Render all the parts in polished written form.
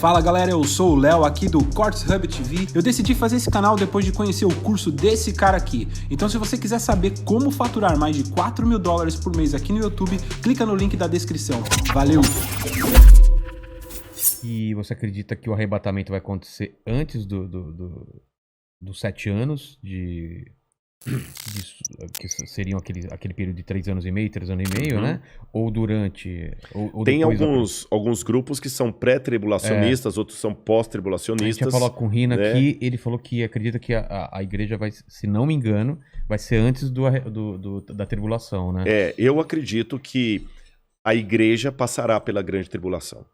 Fala galera, eu sou o Léo aqui do Cortes Hub TV. Eu decidi fazer esse canal depois de conhecer o curso desse cara aqui. Então se você quiser saber como faturar mais de $4 mil por mês aqui no YouTube, clica no link da descrição. Valeu! E você acredita que o arrebatamento vai acontecer antes dos 7 anos que seriam aquele período de 3 anos e meio, 3 anos e meio, né? Ou durante... Ou tem alguns grupos que são pré-tribulacionistas, outros são pós-tribulacionistas. A gente já falou com o Rina aqui, ele falou que acredita que a igreja vai, se não me engano, vai ser antes da tribulação, né? Eu acredito que a igreja passará pela grande tribulação.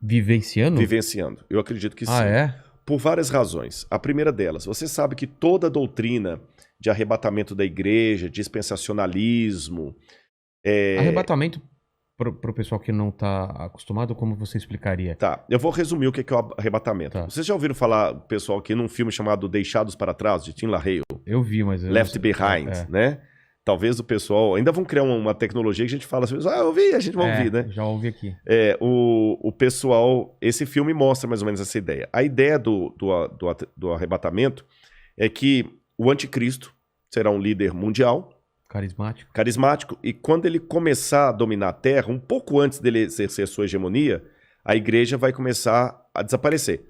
Vivenciando? Vivenciando. Eu acredito que sim. É? Por várias razões. A primeira delas, você sabe que toda a doutrina de arrebatamento da igreja, dispensacionalismo... Arrebatamento, para o pessoal que não está acostumado, como você explicaria? Tá, eu vou resumir o que é o arrebatamento. Tá. Vocês já ouviram falar, pessoal, aqui num filme chamado Deixados para Trás, de Tim LaHaye? Eu vi, mas... Left Behind, né? Talvez o pessoal... Ainda vão criar uma tecnologia que a gente fala assim, eu ouvi, a gente vai ouvir, né? Já ouvi aqui. O pessoal... Esse filme mostra mais ou menos essa ideia. A ideia do arrebatamento é que o anticristo será um líder mundial. Carismático. E quando ele começar a dominar a Terra, um pouco antes dele exercer sua hegemonia, a igreja vai começar a desaparecer.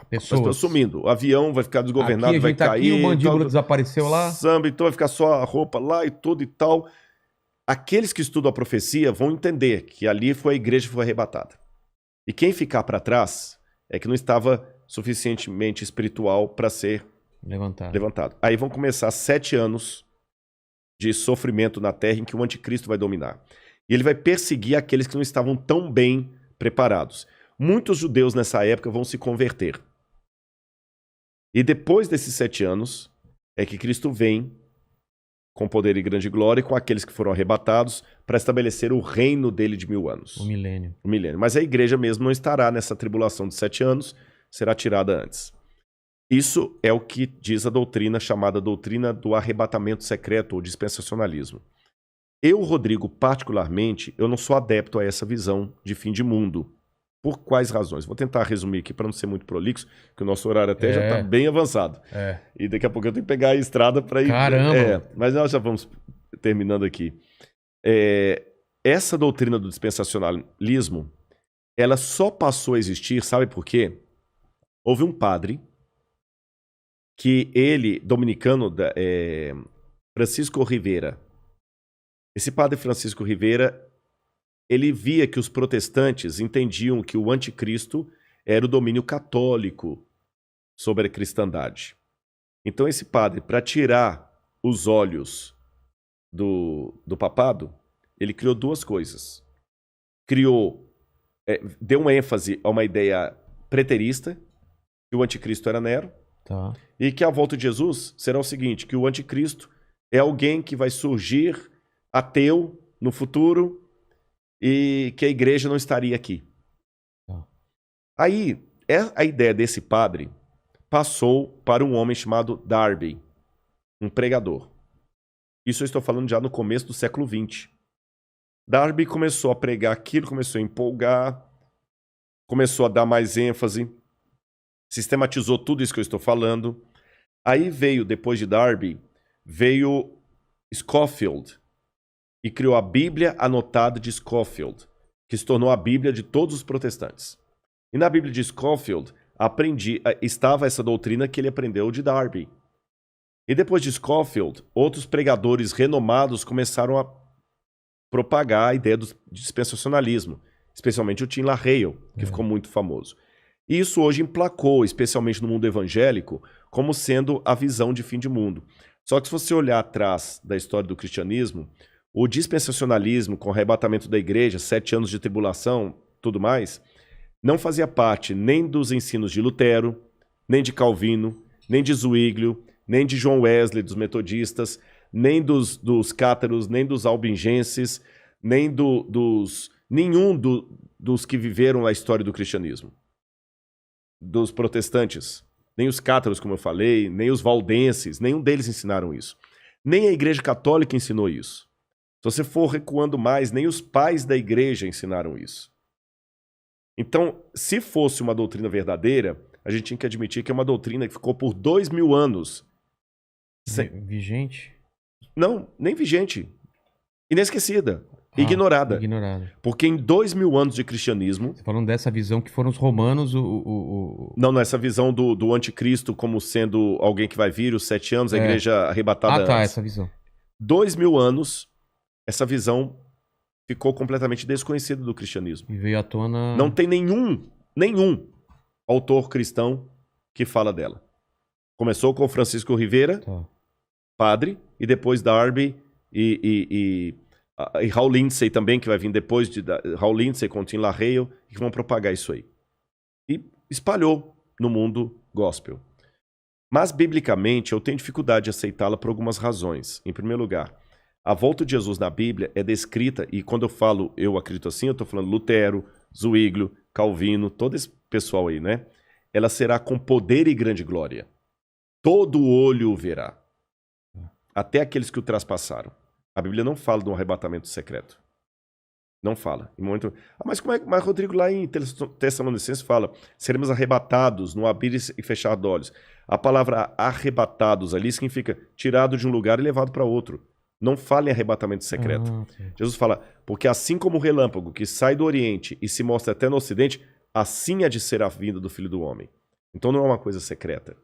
Pessoas sumindo. O avião vai ficar desgovernado, aqui, vai cair. Aqui, o mandíbula desapareceu lá. Samba, então vai ficar só a roupa lá e tudo e tal. Aqueles que estudam a profecia vão entender que ali foi a igreja que foi arrebatada. E quem ficar para trás é que não estava suficientemente espiritual para ser levantado. Aí vão começar 7 anos de sofrimento na terra em que o anticristo vai dominar. E ele vai perseguir aqueles que não estavam tão bem preparados. Muitos judeus nessa época vão se converter. E depois desses 7 anos é que Cristo vem com poder e grande glória com aqueles que foram arrebatados para estabelecer o reino dele de 1000 anos. O milênio. Mas a igreja mesmo não estará nessa tribulação de 7 anos, será tirada antes. Isso é o que diz a doutrina chamada doutrina do arrebatamento secreto ou dispensacionalismo. Eu, Rodrigo, particularmente, eu não sou adepto a essa visão de fim de mundo. Por quais razões? Vou tentar resumir aqui para não ser muito prolixo, que o nosso horário até já está bem avançado. E daqui a pouco eu tenho que pegar a estrada para ir... Caramba! Mas nós já vamos terminando aqui. Essa doutrina do dispensacionalismo, ela só passou a existir, sabe por quê? Houve um padre que ele, dominicano, Francisco Rivera. Esse padre Francisco Rivera, ele via que os protestantes entendiam que o anticristo era o domínio católico sobre a cristandade. Então esse padre, para tirar os olhos do papado, ele criou 2 coisas. Deu uma ênfase a uma ideia preterista, que o anticristo era Nero, e que a volta de Jesus será o seguinte, que o anticristo é alguém que vai surgir ateu no futuro e que a igreja não estaria aqui. Aí, a ideia desse padre passou para um homem chamado Darby, um pregador. Isso eu estou falando já no começo do século XX. Darby começou a pregar aquilo, começou a empolgar, começou a dar mais ênfase, sistematizou tudo isso que eu estou falando. Aí veio, depois de Darby, veio Scofield e criou a Bíblia Anotada de Scofield, que se tornou a Bíblia de todos os protestantes. E na Bíblia de Scofield estava essa doutrina que ele aprendeu de Darby. E depois de Scofield, outros pregadores renomados começaram a propagar a ideia do dispensacionalismo, especialmente o Tim LaHaye, que ficou muito famoso. E isso hoje emplacou, especialmente no mundo evangélico, como sendo a visão de fim de mundo. Só que se você olhar atrás da história do cristianismo, o dispensacionalismo, com o arrebatamento da igreja, 7 anos de tribulação, tudo mais, não fazia parte nem dos ensinos de Lutero, nem de Calvino, nem de Zwinglio, nem de John Wesley, dos metodistas, nem dos cátaros, nem dos albingenses, nem nenhum dos que viveram a história do cristianismo. Dos protestantes, nem os cátaros, como eu falei, nem os valdenses, nenhum deles ensinaram isso. Nem a Igreja Católica ensinou isso. Se você for recuando mais, nem os pais da igreja ensinaram isso. Então, se fosse uma doutrina verdadeira, a gente tinha que admitir que é uma doutrina que ficou por 2000 anos. Vigente? Não, nem vigente. Inesquecida. Ignorada. Ignorada. Porque em 2000 anos de cristianismo... Você falando dessa visão que foram os romanos Não, essa visão do anticristo como sendo alguém que vai vir, os 7 anos, a igreja arrebatada tá, antes. essa visão. 2000 anos, essa visão ficou completamente desconhecida do cristianismo. E veio à tona... Não tem nenhum autor cristão que fala dela. Começou com Francisco Rivera, padre, e depois Darby e Hal Lindsey também, que vai vir depois de Hal Lindsey com Tim LaHaye, que vão propagar isso aí. E espalhou no mundo gospel. Mas, biblicamente, eu tenho dificuldade de aceitá-la por algumas razões. Em primeiro lugar, a volta de Jesus na Bíblia é descrita, e quando eu falo eu acredito assim, eu estou falando Lutero, Zwinglio, Calvino, todo esse pessoal aí, né? Ela será com poder e grande glória. Todo olho o verá. Até aqueles que o traspassaram. A Bíblia não fala de um arrebatamento secreto. Não fala. Em momento... mas como é que Rodrigo lá em Tessalonicenses fala? Seremos arrebatados no abrir e fechar de olhos. A palavra arrebatados ali significa tirado de um lugar e levado para outro. Não fala em arrebatamento secreto. Jesus fala, porque assim como o relâmpago que sai do Oriente e se mostra até no Ocidente, assim há de ser a vinda do Filho do Homem. Então não é uma coisa secreta.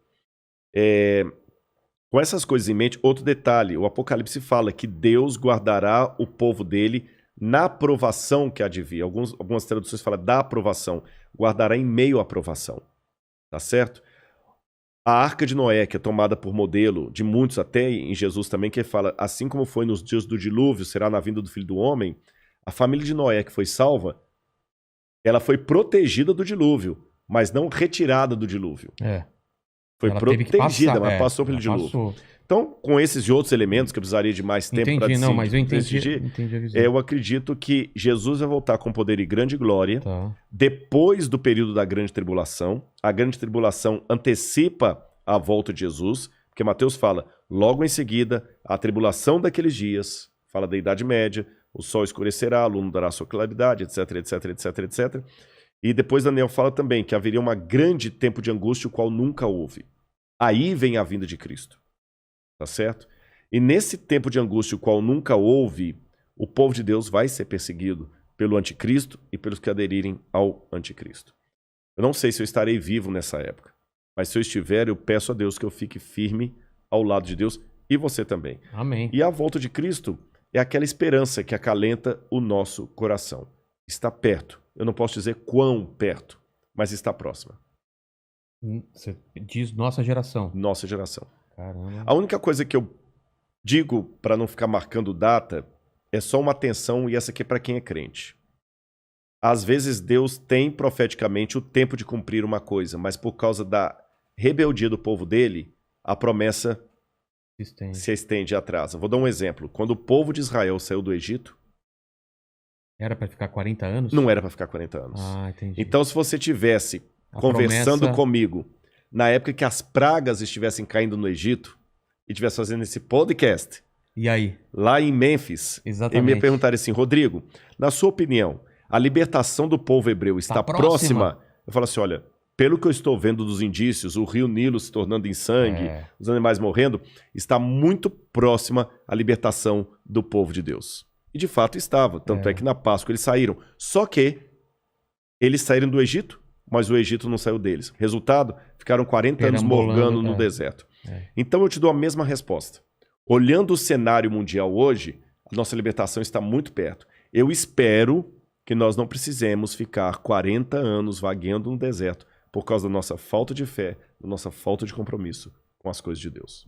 Com essas coisas em mente, outro detalhe, o Apocalipse fala que Deus guardará o povo dele na aprovação que há de vir. Algumas traduções falam da aprovação. Guardará em meio à aprovação. Tá certo? A Arca de Noé, que é tomada por modelo de muitos, até em Jesus também, que fala, assim como foi nos dias do dilúvio, será na vinda do Filho do Homem, a família de Noé que foi salva, ela foi protegida do dilúvio, mas não retirada do dilúvio. Foi ela protegida, mas passou pelo dilúvio. Passou. Então, com esses e outros elementos, que eu precisaria de mais tempo para decidir, mas eu entendi a visão. Eu acredito que Jesus vai voltar com poder e grande glória depois do período da grande tribulação. A grande tribulação antecipa a volta de Jesus, porque Mateus fala, logo em seguida, a tribulação daqueles dias, fala da Idade Média, o sol escurecerá, a lua não dará sua claridade, etc, etc, etc, etc. E depois Daniel fala também que haveria um grande tempo de angústia, o qual nunca houve. Aí vem a vinda de Cristo. Tá certo? E nesse tempo de angústia, o qual nunca houve, o povo de Deus vai ser perseguido pelo anticristo e pelos que aderirem ao anticristo. Eu não sei se eu estarei vivo nessa época, mas se eu estiver, eu peço a Deus que eu fique firme ao lado de Deus e você também. Amém. E a volta de Cristo é aquela esperança que acalenta o nosso coração. Está perto. Eu não posso dizer quão perto, mas está próxima. Você diz nossa geração. Nossa geração. Caramba. A única coisa que eu digo, para não ficar marcando data, é só uma atenção, e essa aqui é para quem é crente. Às vezes Deus tem profeticamente o tempo de cumprir uma coisa, mas por causa da rebeldia do povo dele, a promessa se estende e atrasa. Vou dar um exemplo. Quando o povo de Israel saiu do Egito... Era para ficar 40 anos? Não era para ficar 40 anos. Entendi. Então, se você tivesse conversando comigo na época que as pragas estivessem caindo no Egito e estivesse fazendo esse podcast, e aí? Lá em Mênfis, e me perguntaram assim, Rodrigo, na sua opinião, a libertação do povo hebreu está próxima? Eu falo assim, olha, pelo que eu estou vendo dos indícios, o rio Nilo se tornando em sangue, os animais morrendo, está muito próxima a libertação do povo de Deus. E de fato estava, tanto é que na Páscoa eles saíram. Só que eles saíram do Egito, mas o Egito não saiu deles. Resultado, ficaram 40 anos morgando no deserto. Então eu te dou a mesma resposta. Olhando o cenário mundial hoje, a nossa libertação está muito perto. Eu espero que nós não precisemos ficar 40 anos vagueando no deserto por causa da nossa falta de fé, da nossa falta de compromisso com as coisas de Deus.